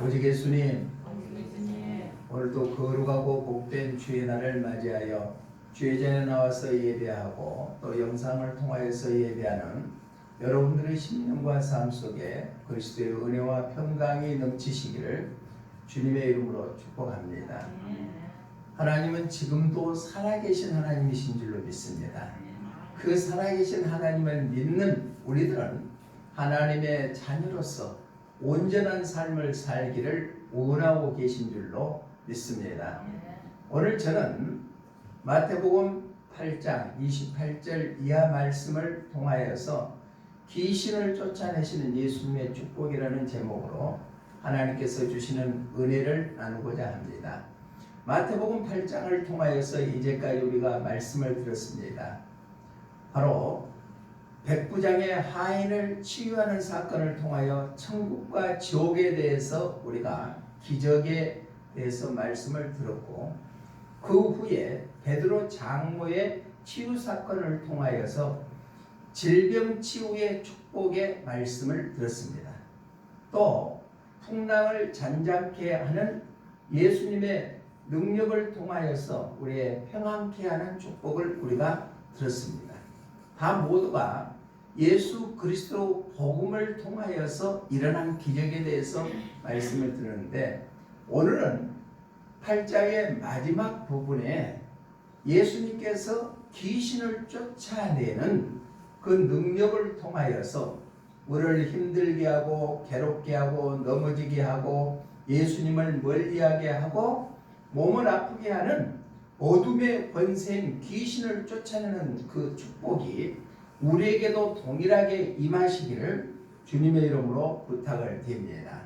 오직 예수님, 오늘도 거룩하고 복된 주의 날을 맞이하여 주의 전에 나와서 예배하고 또 영상을 통하여서 예배하는 여러분들의 심령과 삶 속에 그리스도의 은혜와 평강이 넘치시기를 주님의 이름으로 축복합니다. 하나님은 지금도 살아계신 하나님이신 줄로 믿습니다. 그 살아계신 하나님을 믿는 우리들은 하나님의 자녀로서 온전한 삶을 살기를 원하고 계신 줄로 믿습니다. 오늘 저는 마태복음 8장 28절 이하 말씀을 통하여서 귀신을 쫓아내시는 예수님의 축복이라는 제목으로 하나님께서 주시는 은혜를 나누고자 합니다. 마태복음 8장을 통하여서 이제까지 우리가 말씀을 들었습니다. 바로 백부장의 하인을 치유하는 사건을 통하여 천국과 지옥에 대해서 우리가 기적에 대해서 말씀을 들었고, 그 후에 베드로 장로의 치유 사건을 통하여서 질병 치유의 축복의 말씀을 들었습니다. 또 풍랑을 잔잔케 하는 예수님의 능력을 통하여서 우리의 평안케 하는 축복을 우리가 들었습니다. 다 모두가 예수 그리스도 복음을 통하여서 일어난 기적에 대해서 말씀을 드렸는데, 오늘은 8장의 마지막 부분에 예수님께서 귀신을 쫓아내는 그 능력을 통하여서 우리를 힘들게 하고 괴롭게 하고 넘어지게 하고 예수님을 멀리하게 하고 몸을 아프게 하는 어둠의 권세인 귀신을 쫓아내는 그 축복이 우리에게도 동일하게 임하시기를 주님의 이름으로 부탁을 드립니다.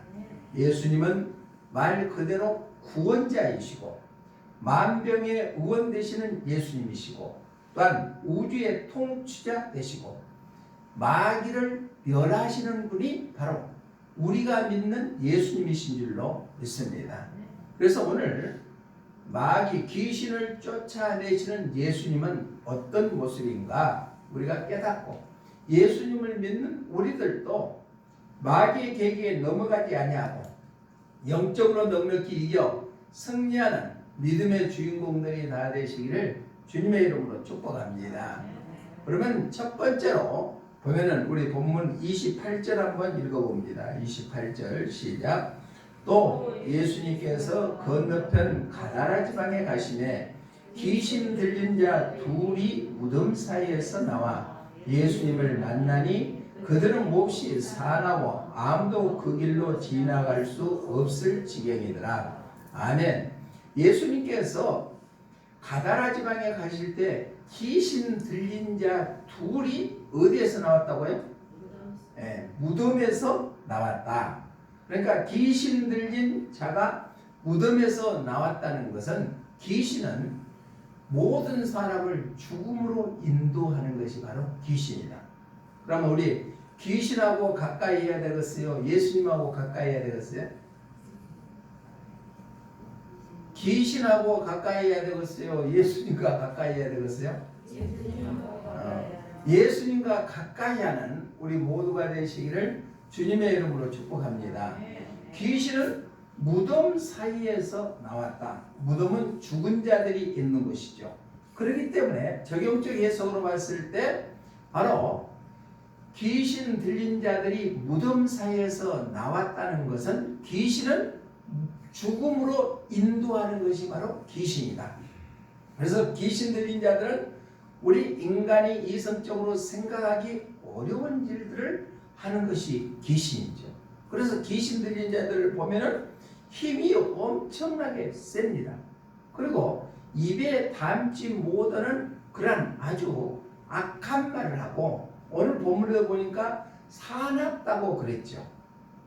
예수님은 말 그대로 구원자이시고 만병의 의원 되시는 예수님이시고 또한 우주의 통치자 되시고 마귀를 멸하시는 분이 바로 우리가 믿는 예수님이신 줄로 믿습니다. 그래서 오늘 마귀 귀신을 쫓아내시는 예수님은 어떤 모습인가 우리가 깨닫고, 예수님을 믿는 우리들도 마귀의 계기에 넘어가지 아니하고 영적으로 넉넉히 이겨 승리하는 믿음의 주인공들이 다 되시기를 주님의 이름으로 축복합니다. 그러면 첫 번째로 보면은 우리 본문 28절 한번 읽어봅니다. 28절 시작. 또 예수님께서 건너편 가다라 지방에 가시매 귀신 들린 자 둘이 무덤 사이에서 나와 예수님을 만나니 그들은 몹시 사나워 아무도 그 길로 지나갈 수 없을 지경이더라. 아멘. 예수님께서 가다라 지방에 가실 때 귀신 들린 자 둘이 어디에서 나왔다고요? 무덤에서 나왔다. 그러니까 귀신 들린 자가 무덤에서 나왔다는 것은, 귀신은 모든 사람을 죽음으로 인도하는 것이 바로 귀신이다. 그러면 우리 귀신하고 가까이 해야 되겠어요? 예수님하고 가까이 해야 되겠어요? 귀신하고 가까이 해야 되겠어요? 예수님과 가까이 해야 되겠어요? 예수님과 가까이 하는 우리 모두가 되시기를 주님의 이름으로 축복합니다. 귀신은 무덤 사이에서 나왔다. 무덤은 죽은 자들이 있는 곳이죠. 그렇기 때문에 적용적 해석으로 봤을 때 바로 귀신 들린 자들이 무덤 사이에서 나왔다는 것은, 귀신은 죽음으로 인도하는 것이 바로 귀신이다. 그래서 귀신 들린 자들은 우리 인간이 이성적으로 생각하기 어려운 일들을 하는 것이 귀신이죠. 그래서 귀신 들린 자들을 보면은 힘이 엄청나게 셉니다. 그리고 입에 담지 못하는 그런 아주 악한 말을 하고, 오늘 본문에 보니까 사납다고 그랬죠.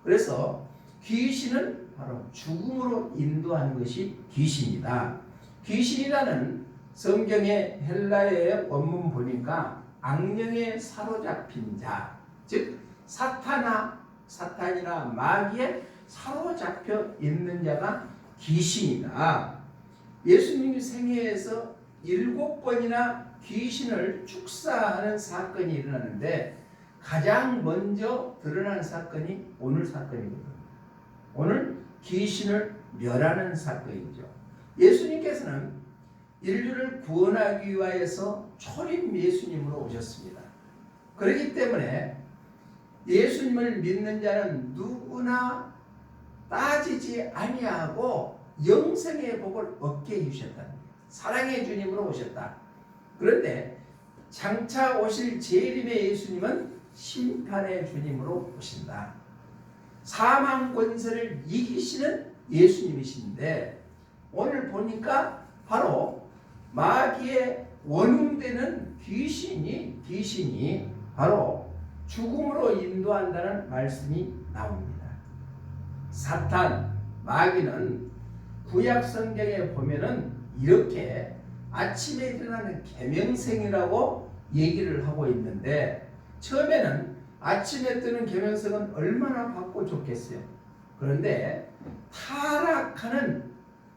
그래서 귀신은 바로 죽음으로 인도하는 것이 귀신이다. 귀신이라는 성경의 헬라어의 원문 보니까 악령에 사로잡힌 자, 즉 사탄이나 마귀에 사로잡혀 있는 자가 귀신이다. 예수님이 생애에서 7번이나 귀신을 축사하는 사건이 일어나는데, 가장 먼저 드러난 사건이 오늘 사건이거든요. 오늘 귀신을 멸하는 사건이죠. 예수님께서는 인류를 구원하기 위하여서 초림 예수님으로 오셨습니다. 그렇기 때문에 예수님을 믿는 자는 누구나 따지지 아니하고 영생의 복을 얻게 해주셨다. 사랑의 주님으로 오셨다. 그런데 장차 오실 재림의 예수님은 심판의 주님으로 오신다. 사망 권세를 이기시는 예수님이신데 오늘 보니까 바로 마귀의 원흉되는 귀신이 바로 죽음으로 인도한다는 말씀이 나옵니다. 사탄, 마귀는 구약 성경에 보면은 이렇게 아침에 일어나는 계명생이라고 얘기를 하고 있는데 처음에는 아침에 뜨는 계명성은 얼마나 받고 좋겠어요. 그런데 타락하는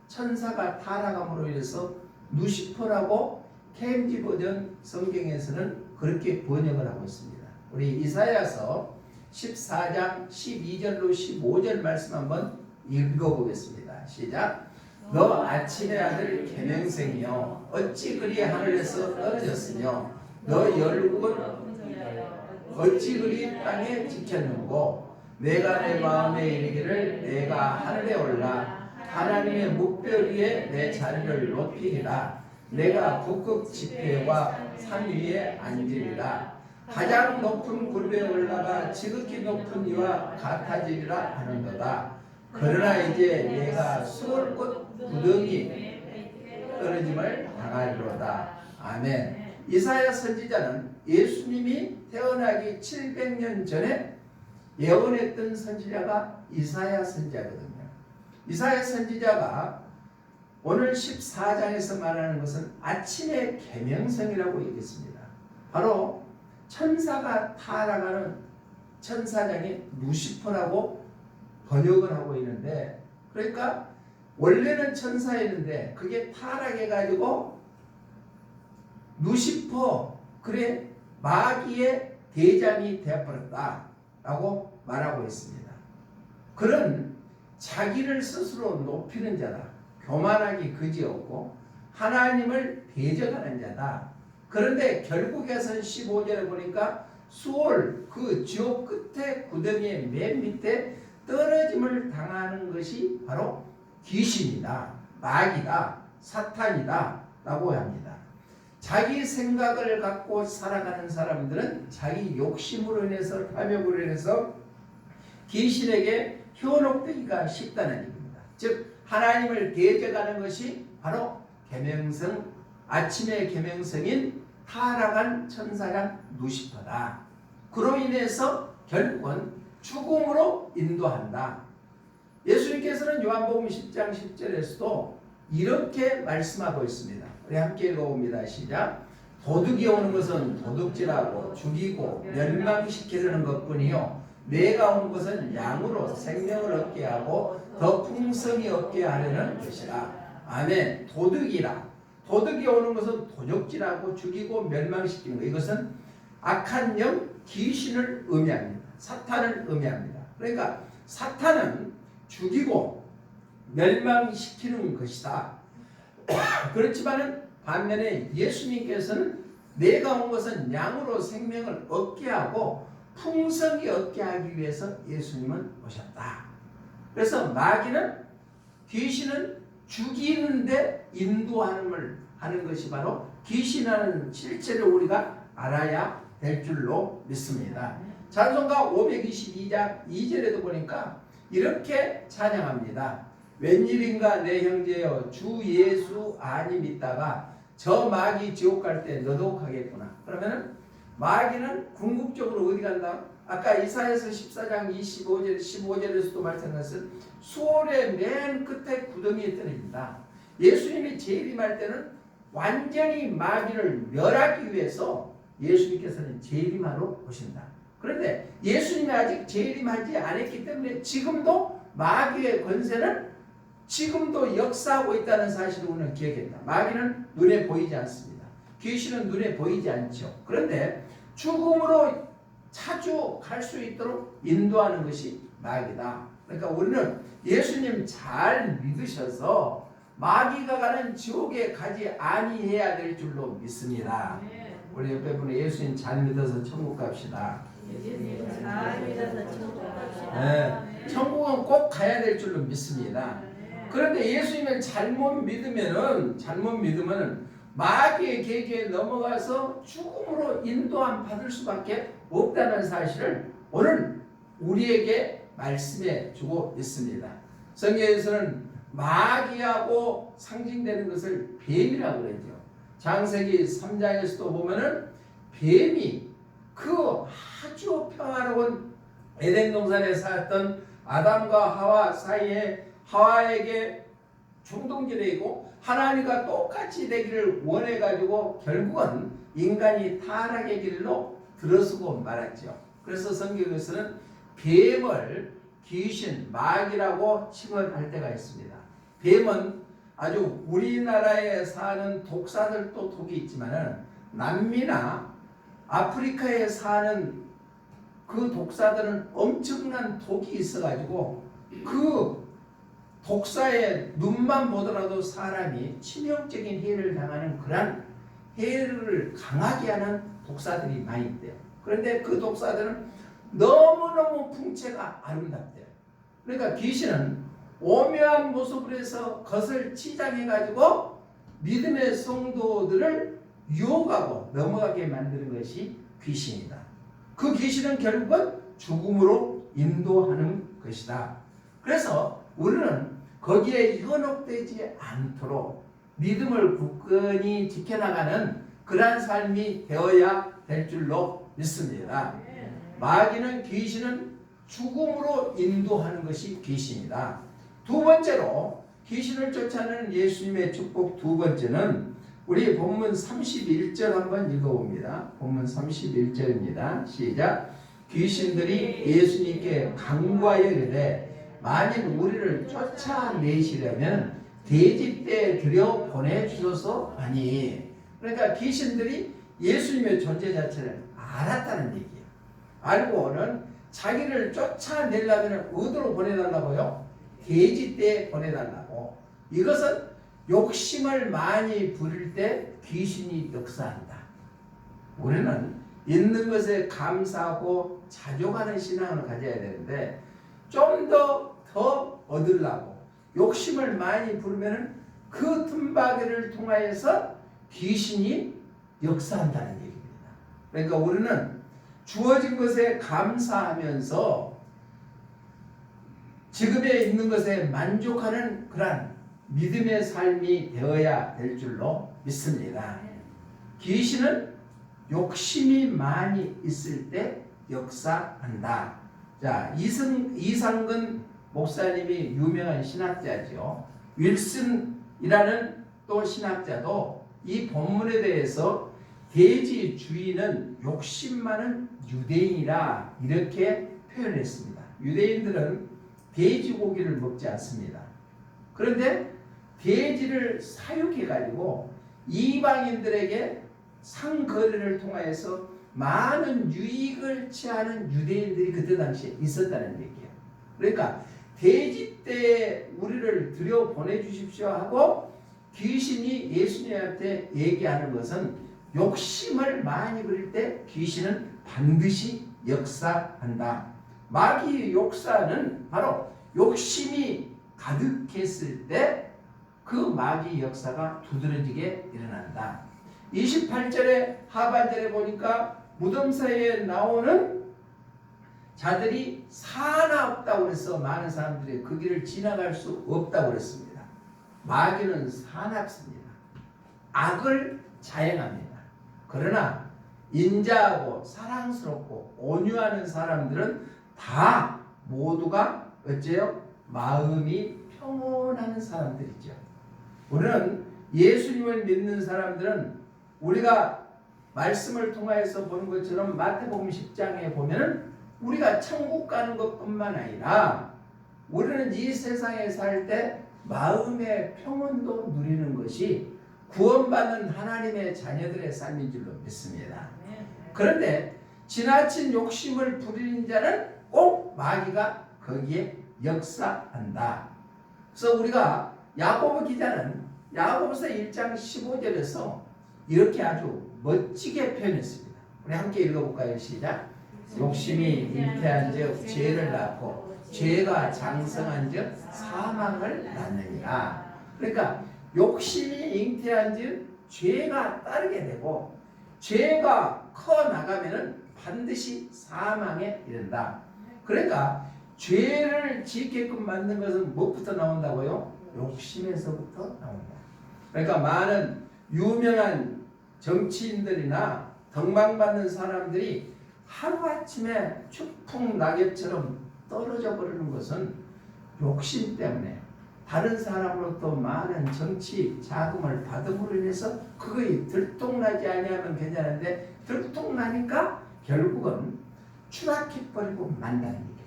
천사가 타락함으로 인해서 루시퍼라고 KMG 버전 성경에서는 그렇게 번역을 하고 있습니다. 우리 이사야서 14장 12절로 15절 말씀 한번 읽어보겠습니다. 시작. 너 아침의 아들 계명생이여 어찌 그리 하늘에서 떨어졌으며 너 열국은 어찌 그리 땅에 지켰는고 내가 내 마음에 이르기를 내가 하늘에 올라 하나님의 묵별 위에 내 자리를 높이리라. 내가 북극 지폐와 산 위에 앉으리라. 가장 높은 굴에 올라가 지극히 높은 이와 같아지리라 하는도다. 그러나 이제 내가 수월꽃 구덩이 떨어짐을 당하리로다. 아멘. 이사야 선지자는 예수님이 태어나기 700년 전에 예언했던 선지자가 이사야 선지자거든요. 이사야 선지자가 오늘 14장에서 말하는 것은 아침의 계명성이라고 얘기했습니다. 바로 천사가 타락하는 천사장이 루시퍼라고 번역을 하고 있는데 그러니까 원래는 천사였는데 그게 타락해가지고 루시퍼 그래 마귀의 대장이 되어버렸다라고 말하고 있습니다. 그런 자기를 스스로 높이는 자다. 교만하기 그지없고 하나님을 대적하는 자다. 그런데 결국에선 15절에 보니까 수월 그 지옥 끝에 구덩이의 맨 밑에 떨어짐을 당하는 것이 바로 귀신이다. 마귀다. 사탄이다. 라고 합니다. 자기 생각을 갖고 살아가는 사람들은 자기 욕심으로 인해서 탐욕으로 인해서 귀신에게 현혹되기가 쉽다는 얘기입니다. 즉 하나님을 대적하는 것이 바로 계명성, 아침의 계명성인 타락한 천사장 루시퍼다. 그로 인해서 결국은 죽음으로 인도한다. 예수님께서는 요한복음 10장 10절에서도 이렇게 말씀하고 있습니다. 우리 함께 읽어봅니다. 시작. 도둑이 오는 것은 도둑질하고 죽이고 멸망시키려는 것뿐이요 내가 온 것은 양으로 생명을 얻게 하고 더 풍성히 얻게 하려는 것이라. 아멘. 도둑이 오는 것은 도둑질하고 죽이고 멸망시키는 것. 이것은 악한 영 귀신을 의미합니다. 사탄을 의미합니다. 그러니까 사탄은 죽이고 멸망시키는 것이다. 그렇지만은 반면에 예수님께서는 내가 온 것은 양으로 생명을 얻게 하고 풍성히 얻게 하기 위해서 예수님은 오셨다. 그래서 마귀는 귀신은 죽이는데 인도하는 하는 것이 바로 귀신이라는 실체를 우리가 알아야 될 줄로 믿습니다. 찬송가 522장 2절에도 보니까 이렇게 찬양합니다. 웬일인가 내 형제여 주 예수 아니 믿다가 저 마귀 지옥 갈 때 너도 가겠구나. 그러면은 마귀는 궁극적으로 어디 간다? 아까 이사야서 14장 15절에서도 말씀한 것은 수월의 맨 끝에 구덩이에 떨어진다. 예수님이 재림할 때는 완전히 마귀를 멸하기 위해서 예수님께서는 재림하러 오신다. 그런데 예수님이 아직 재림하지 않았기 때문에 지금도 마귀의 권세는 지금도 역사하고 있다는 사실을 우리는 기억했다. 마귀는 눈에 보이지 않습니다. 귀신은 눈에 보이지 않죠. 그런데 죽음으로 자주 갈 수 있도록 인도하는 것이 마귀다. 그러니까 우리는 예수님 잘 믿으셔서 마귀가 가는 지옥에 가지 아니해야 될 줄로 믿습니다. 우리 옆에 분이 예수님 잘 믿어서 천국 갑시다. 잘 믿어서 천국 갑시다. 네, 천국은 꼭 가야 될 줄로 믿습니다. 그런데 예수님을 잘못 믿으면은 마귀의 계기에 넘어가서 죽음으로 인도함 받을 수밖에 없다는 사실을 오늘 우리에게 말씀해 주고 있습니다. 성경에서는 마귀하고 상징되는 것을 뱀이라고 그러죠. 창세기 3장에서도 보면은 뱀이 그 아주 평화로운 에덴 동산에 살았던 아담과 하와 사이에 하와에게 충동질이고 하나님과 똑같이 되기를 원해가지고 결국은 인간이 타락의 길로 들어서고 말았죠. 그래서 성경에서는 뱀을 귀신, 마귀라고 칭언할 때가 있습니다. 뱀은 아주 우리나라에 사는 독사들도 독이 있지만은 남미나 아프리카에 사는 그 독사들은 엄청난 독이 있어가지고 그 독사의 눈만 보더라도 사람이 치명적인 해를 당하는 그런 해를 강하게 하는 독사들이 많이 있대요. 그런데 그 독사들은 너무너무 풍채가 아름답대요. 그러니까 귀신은 오묘한 모습을 해서 것을 치장해가지고 믿음의 성도들을 유혹하고 넘어가게 만드는 것이 귀신이다. 그 귀신은 결국은 죽음으로 인도하는 것이다. 그래서 우리는 거기에 현혹되지 않도록 믿음을 굳건히 지켜나가는 그러한 삶이 되어야 될 줄로 믿습니다. 마귀는 귀신은 죽음으로 인도하는 것이 귀신이다. 두 번째로 귀신을 쫓아내는 예수님의 축복 두 번째는 우리 본문 31절 한번 읽어봅니다. 본문 31절입니다. 시작. 귀신들이 예수님께 간구하여 이르되 만일 우리를 쫓아내시려면 돼지떼에 들여 보내주소서 하니. 그러니까 귀신들이 예수님의 존재 자체를 알았다는 얘기예요. 알고는 자기를 쫓아내려면 어디로 보내달라고요? 돼지떼에 보내달라고. 이것은 욕심을 많이 부릴 때 귀신이 역사한다. 우리는 있는 것에 감사하고 자족하는 신앙을 가져야 되는데 좀 더 얻으려고 욕심을 많이 부르면 그 틈바귀를 통하여서 귀신이 역사한다는 얘기입니다. 그러니까 우리는 주어진 것에 감사하면서 지금에 있는 것에 만족하는 그런 믿음의 삶이 되어야 될 줄로 믿습니다. 귀신은 욕심이 많이 있을 때 역사한다. 자, 이상근 목사님이 유명한 신학자죠. 윌슨이라는 또 신학자도 이 본문에 대해서 돼지 주인은 욕심 많은 유대인이라 이렇게 표현했습니다. 유대인들은 돼지고기를 먹지 않습니다. 그런데 돼지를 사육해가지고 이방인들에게 상거래를 통하여서 많은 유익을 취하는 유대인들이 그때 당시에 있었다는 얘기예요. 그러니까 돼지떼에 우리를 들여보내주십시오 하고 귀신이 예수님한테 얘기하는 것은 욕심을 많이 부릴 때 귀신은 반드시 역사한다. 마귀의 역사는 바로 욕심이 가득했을 때 그 마귀 역사가 두드러지게 일어난다. 28절의 하반절에 보니까 무덤 사이에 나오는 자들이 사나없다고 그래서 많은 사람들이 그 길을 지나갈 수 없다고 그랬습니다. 마귀는 사납습니다. 악을 자행합니다. 그러나 인자하고 사랑스럽고 온유하는 사람들은 다 모두가 어째요? 마음이 평온한 사람들이죠. 우리는 예수님을 믿는 사람들은 우리가 말씀을 통하여서 보는 것처럼 마태복음 10장에 보면은 우리가 천국 가는 것뿐만 아니라 우리는 이 세상에 살 때 마음의 평온도 누리는 것이 구원받는 하나님의 자녀들의 삶인 줄로 믿습니다. 그런데 지나친 욕심을 부리는 자는 꼭 마귀가 거기에 역사한다. 그래서 우리가 야고보 기자는 야고보서 1장 15절에서 이렇게 아주 멋지게 표현했습니다. 우리 함께 읽어볼까요? 시작. 욕심이 잉태한즉 죄를 낳고 죄가 장성한즉 사망을 낳느니라. 그러니까 욕심이 잉태한즉 죄가 따르게 되고 죄가 커 나가면은 반드시 사망에 이른다. 그러니까 죄를 짓게끔 만든 것은 무엇부터 나온다고요? 욕심에서부터 나온다. 그러니까 많은 유명한 정치인들이나 덕망받는 사람들이 하루아침에 추풍 낙엽처럼 떨어져 버리는 것은 욕심 때문에 다른 사람으로부터 많은 정치 자금을 받음으로 인해서 그거에 들통나지 아니하면 괜찮은데 들통나니까 결국은 추락해버리고 만다는 얘기입니다.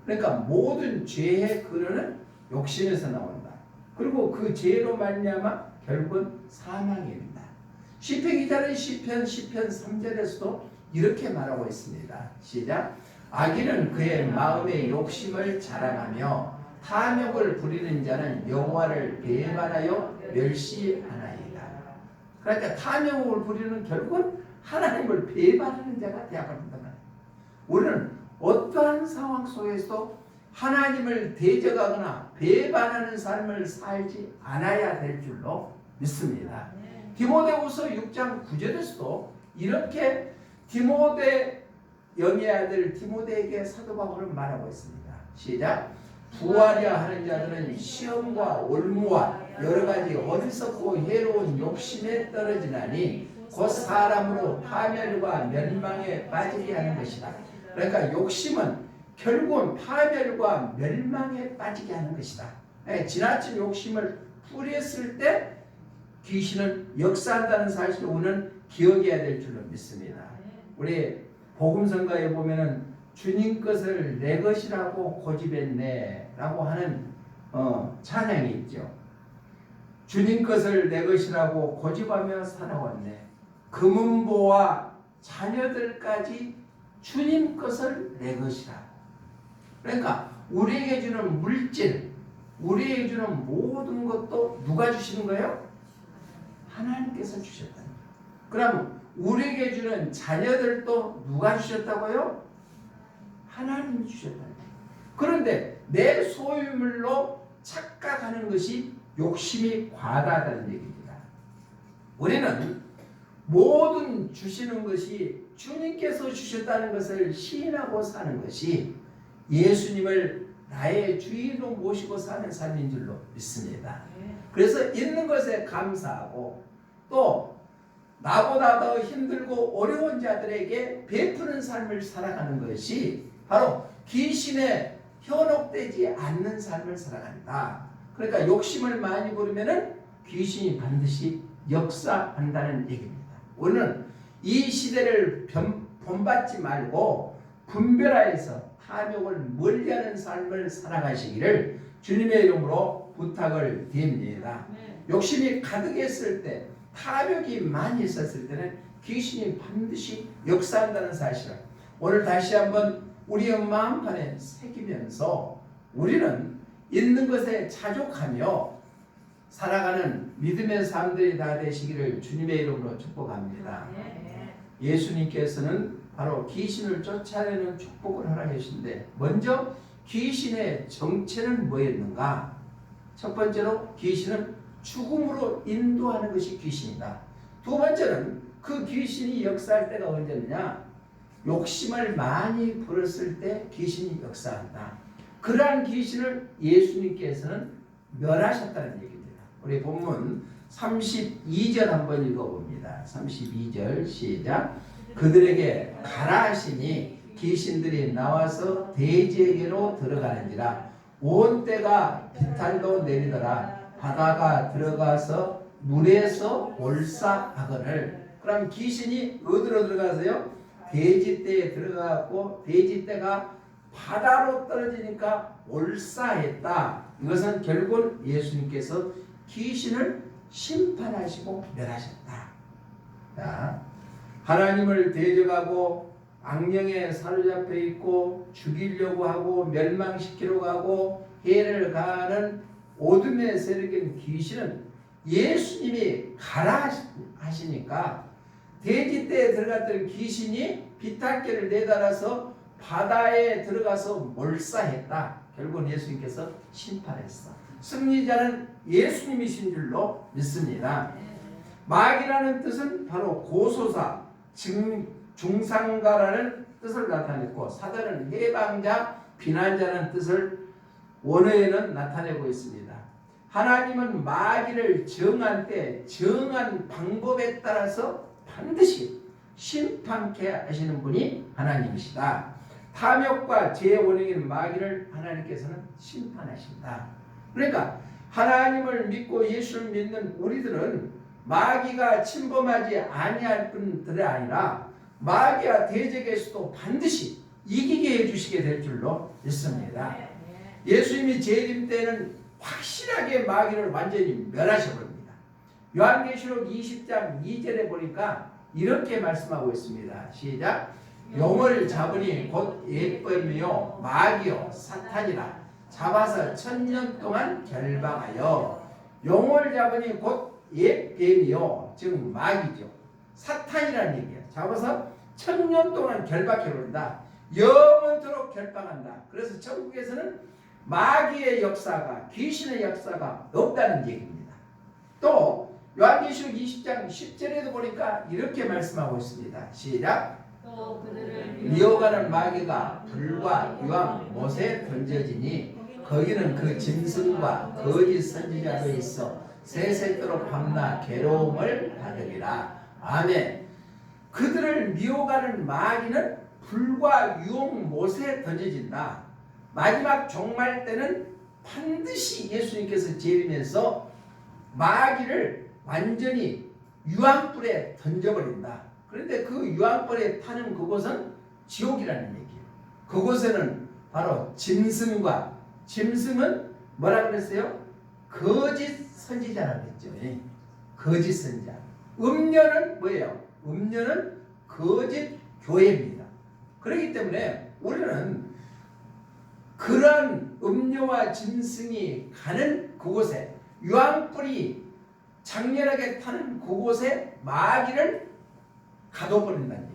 그러니까 모든 죄의 근원은 욕심에서 나온다. 그리고 그 죄로 말미암아 결국은 사망입니다. 시편 기자는 시편 3절에서도 이렇게 말하고 있습니다. 시작. 악인은 그의 마음의 욕심을 자랑하며 탐욕을 부리는 자는 여호와를 배반하여 멸시하나이다. 그러니까 탐욕을 부리는 결국은 하나님을 배반하는 자가 되어버린다. 우리는 어떠한 상황 속에서도 하나님을 대적하거나 배반하는 삶을 살지 않아야 될 줄로 믿습니다. 디모데후서 6장 9절에서도 이렇게 디모데 영의 아들 디모데에게 사도 바울은 말하고 있습니다. 시작. 부하려 하는 자들은 시험과 올무와 여러 가지 어리석고 해로운 욕심에 떨어지나니 곧 사람으로 파멸과 멸망에 빠지게 하는 것이다. 그러니까 욕심은 결국은 파멸과 멸망에 빠지게 하는 것이다. 지나친 욕심을 뿌렸을 때 귀신은 역사한다는 사실을 우리는 기억해야 될 줄로 믿습니다. 우리 복음성가에 보면은 주님 것을 내 것이라고 고집했네 라고 하는 찬양이 있죠. 주님 것을 내 것이라고 고집하며 살아왔네. 금은보와 자녀들까지 주님 것을 내 것이라고. 그러니까 우리에게 주는 물질, 우리에게 주는 모든 것도 누가 주시는 거예요? 하나님께서 주셨다. 그럼 우리에게 주는 자녀들도 누가 주셨다고요? 하나님이 주셨다. 그런데 내 소유물로 착각하는 것이 욕심이 과다하다는 얘기입니다. 우리는 모든 주시는 것이 주님께서 주셨다는 것을 시인하고 사는 것이 예수님을 나의 주인으로 모시고 사는 삶인 줄로 믿습니다. 그래서 있는 것에 감사하고 또 나보다 더 힘들고 어려운 자들에게 베푸는 삶을 살아가는 것이 바로 귀신에 현혹되지 않는 삶을 살아간다. 그러니까 욕심을 많이 부리면은 귀신이 반드시 역사한다는 얘기입니다. 우리는 이 시대를 본받지 말고 분별하여서 탐욕을 멀리하는 삶을 살아가시기를 주님의 이름으로 부탁을 드립니다. 욕심이 가득했을 때, 탐욕이 많이 있었을 때는 귀신이 반드시 역사한다는 사실을 오늘 다시 한번 우리의 마음판에 새기면서 우리는 있는 것에 자족하며 살아가는 믿음의 삶들이 다 되시기를 주님의 이름으로 축복합니다. 예수님께서는 바로 귀신을 쫓아내는 축복을 허락해 주신데 먼저 귀신의 정체는 뭐였는가? 첫 번째로 귀신은 죽음으로 인도하는 것이 귀신이다. 두 번째는 그 귀신이 역사할 때가 언제냐? 욕심을 많이 부렸을 때 귀신이 역사한다. 그러한 귀신을 예수님께서는 멸하셨다는 얘기입니다. 우리 본문 32절 한번 읽어봅니다. 32절 시작. 그들에게 가라 하시니 귀신들이 나와서 돼지에게로 들어가는지라 온 때가 비탈로 내리더라 바다가 들어가서 물에서 올사하거늘. 그럼 귀신이 어디로 들어가서요? 돼지떼에 들어가고 돼지떼가 바다로 떨어지니까 올사했다. 이것은 결국 예수님께서 귀신을 심판하시고 멸하셨다. 자, 하나님을 대적하고 악령에 사로잡혀 있고 죽이려고 하고 멸망시키려고 하고 해를 가하는 어둠의 세력인 귀신은 예수님이 가라 하시니까 돼지떼에 들어갔던 귀신이 비탈길을 내달아서 바다에 들어가서 몰사했다. 결국은 예수님께서 심판했어. 승리자는 예수님이신 줄로 믿습니다. 마귀라는 뜻은 바로 고소사, 중상가라는 뜻을 나타냈고 사단은 해방자, 비난자라는 뜻을 원어에는 나타내고 있습니다. 하나님은 마귀를 정한 때 정한 방법에 따라서 반드시 심판케 하시는 분이 하나님이시다. 탐욕과 죄의 원흉인 마귀를 하나님께서는 심판하신다. 그러니까 하나님을 믿고 예수를 믿는 우리들은 마귀가 침범하지 아니할 뿐들이 아니라 마귀와 대적에서도 반드시 이기게 해주시게 될 줄로 믿습니다. 예수님이 재림 때는 확실하게 마귀를 완전히 멸하셔버립니다. 요한계시록 20장 2절에 보니까 이렇게 말씀하고 있습니다. 시작. 용을 잡으니 곧 옛뱀이요 마귀요 사탄이라 잡아서 1000년 동안 결박하여. 용을 잡으니 곧 옛뱀이요 즉 마귀죠. 사탄이라는 얘기예요. 잡아서 1000년 동안 결박해버린다. 영원토록 결박한다. 그래서 천국에서는 마귀의 역사가, 귀신의 역사가 없다는 얘기입니다. 또 요한계시록 20장 10절에도 보니까 이렇게 말씀하고 있습니다. 시작. 또 그들을 미워가는 마귀가 불과 유황 못에 던져지니 거기는 그 짐승과 거짓 선지자로 있어 세세토록 밤낮 괴로움을 받으리라. 아멘. 그들을 미워가는 마귀는 불과 유황 못에 던져진다. 마지막 종말 때는 반드시 예수님께서 재림해서 마귀를 완전히 유황불에 던져버린다. 그런데 그 유황불에 타는 그곳은 지옥이라는 얘기예요. 그곳에는 바로 짐승과, 짐승은 뭐라 그랬어요? 거짓 선지자라고 했죠. 거짓 선지자. 음료는 뭐예요? 음료는 거짓 교회입니다. 그렇기 때문에 우리는 그런 음료와 짐승이 가는 그곳에, 유황불이 장렬하게 타는 그곳에 마귀를 가둬버린다는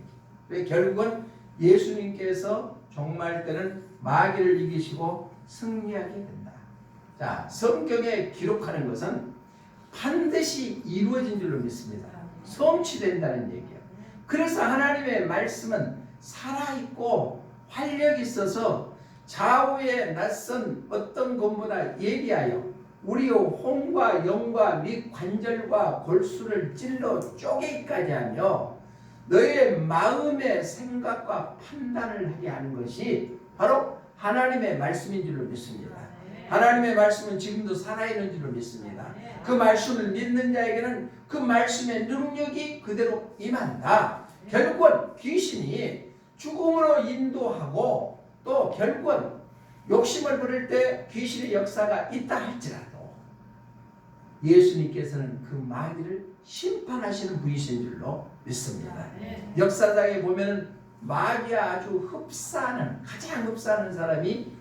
얘기. 결국은 예수님께서 종말 때는 마귀를 이기시고 승리하게 된다. 자, 성경에 기록하는 것은 반드시 이루어진 줄로 믿습니다. 성취된다는 얘기예요. 그래서 하나님의 말씀은 살아있고 활력이 있어서 좌우에 낯선 어떤 것보다 예리하여 우리의 혼과 영과 및 관절과 골수를 찔러 쪼개기까지 하며 너희의 마음의 생각과 판단을 하게 하는 것이 바로 하나님의 말씀인 줄로 믿습니다. 하나님의 말씀은 지금도 살아있는 줄로 믿습니다. 그 말씀을 믿는 자에게는 그 말씀의 능력이 그대로 임한다. 결국은 귀신이 죽음으로 인도하고 또 결국은 욕심을 부릴 때 귀신의 역사가 있다 할지라도 예수님께서는 그 마귀를 심판하시는 분이신 줄로 믿습니다. 역사상에 보면 마귀와 아주 흡사하는, 가장 흡사하는 사람이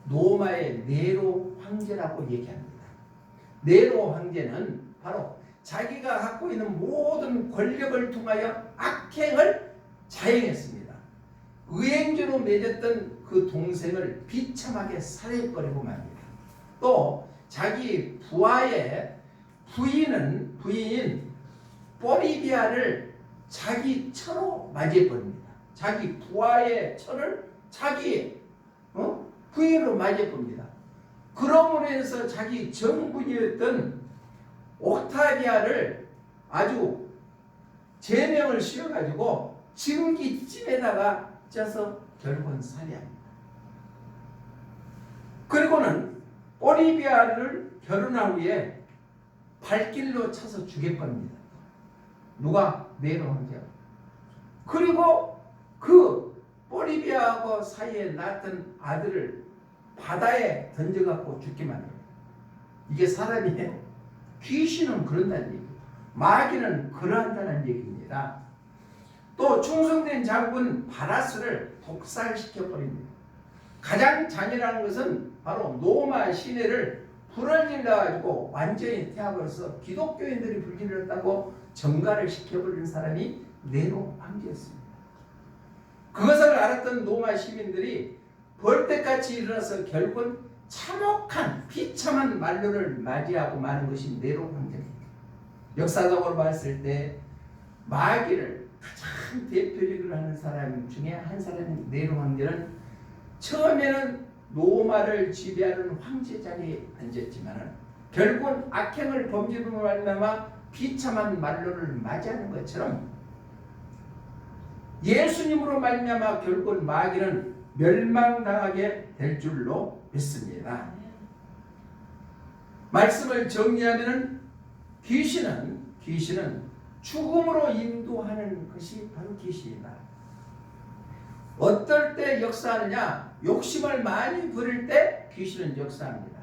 로마의 네로 황제라고 얘기합니다. 네로 황제는 바로 자기가 갖고 있는 모든 권력을 통하여 악행을 자행했습니다. 의행주로 맺었던 그 동생을 비참하게 살해버리고 맙니다. 또 자기 부하의 부인인 보리비아를 자기 처로 맞이해버립니다. 자기 부하의 처를 자기 부인으로 맞이해봅니다. 그러므로 해서 자기 정부이었던 옥타비아를 아주 제명을 씌워가지고 증기찜에다가 쪄서 결국은 살해합니다. 그리고는 보리비아를 결혼한 후에 발길로 쳐서 죽여버립니다. 누가? 네로 황제가. 그리고 그 보리비아하고 사이에 낳았던 아들을 바다에 던져갖고 죽게 만듭니다. 이게 사람이에요? 귀신은 그런다는 얘기예요. 마귀는 그러한다는 얘기입니다. 또 충성된 자국은 바라스를 독살시켜버립니다. 가장 잔인한 것은 바로 노마 시내를 불을 질러가지고 완전히 태워버려서 기독교인들이 불질렀다고 정가를 시켜버리는 사람이 네로 황제였습니다. 그것을 알았던 로마 시민들이 벌떼같이 일어나서 결국은 참혹한 비참한 만류를 맞이하고 마는 것이 네로 황제입니다. 역사적으로 봤을 때 마귀를 가장 대표적으로 하는 사람 중에 한 사람인 네로 황제는 처음에는 로마를 지배하는 황제 자리에 앉았지만 결국은 악행을 범죄로 말미암아 비참한 만류를 맞이하는 것처럼 예수님으로 말미암아 결국은 마귀는 멸망당하게 될 줄로 믿습니다. 말씀을 정리하면은 귀신은 죽음으로 인도하는 것이 바로 귀신이다. 어떨 때 역사하느냐? 욕심을 많이 부릴 때 귀신은 역사합니다.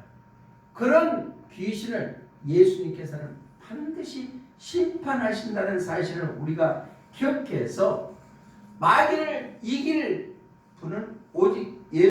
그런 귀신을 예수님께서는 반드시 심판하신다는 사실을 우리가 기억해서 마귀를 이길 분은 오직